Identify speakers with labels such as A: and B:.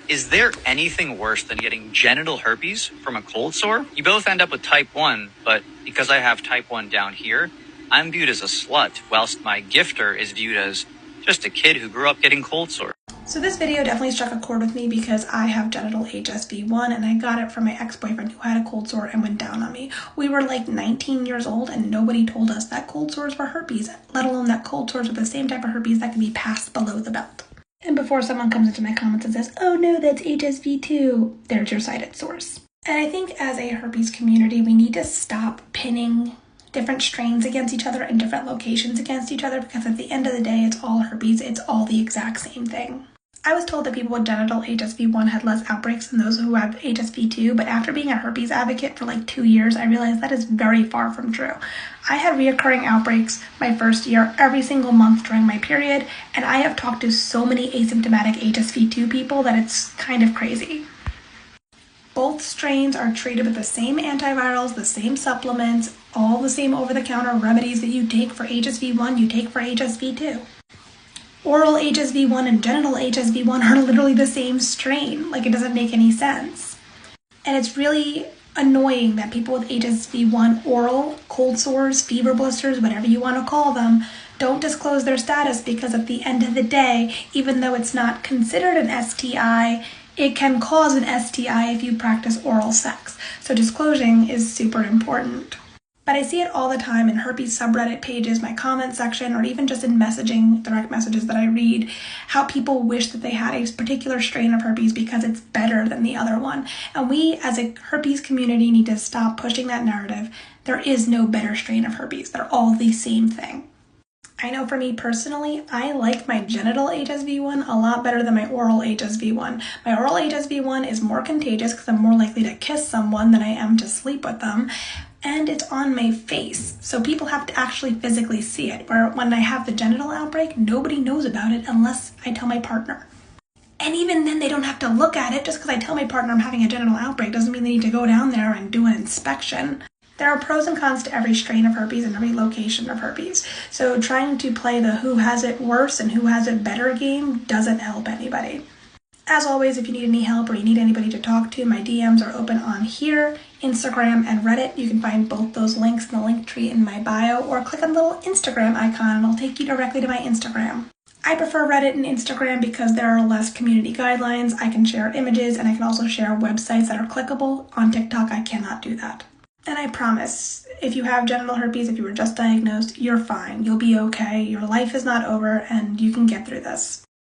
A: Is there anything worse than getting genital herpes from a cold sore? You both end up with type 1, but because I have type 1 down here, I'm viewed as a slut, whilst my gifter is viewed as just a kid who grew up getting cold sore.
B: So this video definitely struck a chord with me because I have genital HSV1 and I got it from my ex-boyfriend who had a cold sore and went down on me. We were like 19 years old and nobody told us that cold sores were herpes, let alone that cold sores were the same type of herpes that can be passed below the belt. And before someone comes into my comments and says, oh no, that's HSV2, there's your cited source. And I think as a herpes community, we need to stop pinning different strains against each other and different locations against each other, because at the end of the day, it's all herpes. It's all the exact same thing. I was told that people with genital HSV1 had less outbreaks than those who have HSV2, but after being a herpes advocate for like 2 years, I realized that is very far from true. I had reoccurring outbreaks my first year every single month during my period, and I have talked to so many asymptomatic HSV2 people that it's kind of crazy. Both strains are treated with the same antivirals, the same supplements, all the same over-the-counter remedies that you take for HSV1, you take for HSV2. Oral HSV1 and genital HSV1 are literally the same strain. Like, it doesn't make any sense. And it's really annoying that people with HSV1 oral, cold sores, fever blisters, whatever you want to call them, don't disclose their status, because at the end of the day, even though it's not considered an STI, it can cause an STI if you practice oral sex. So disclosing is super important. But I see it all the time in herpes subreddit pages, my comment section, or even just in messaging, direct messages that I read, how people wish that they had a particular strain of herpes because it's better than the other one. And we, as a herpes community, need to stop pushing that narrative. There is no better strain of herpes. They're all the same thing. I know for me personally, I like my genital HSV1 a lot better than my oral HSV1. My oral HSV1 is more contagious because I'm more likely to kiss someone than I am to sleep with them. And it's on my face, so people have to actually physically see it. Where when I have the genital outbreak, nobody knows about it unless I tell my partner. And even then, they don't have to look at it. Just because I tell my partner I'm having a genital outbreak doesn't mean they need to go down there and do an inspection. There are pros and cons to every strain of herpes and every location of herpes. So trying to play the who has it worse and who has it better game doesn't help anybody. As always, if you need any help or you need anybody to talk to, my DMs are open on here, Instagram, and Reddit. You can find both those links in the link tree in my bio, or click on the little Instagram icon and it'll take you directly to my Instagram. I prefer Reddit and Instagram because there are less community guidelines. I can share images and I can also share websites that are clickable. On TikTok, I cannot do that. And I promise, if you have genital herpes, if you were just diagnosed, you're fine. You'll be okay. Your life is not over and you can get through this.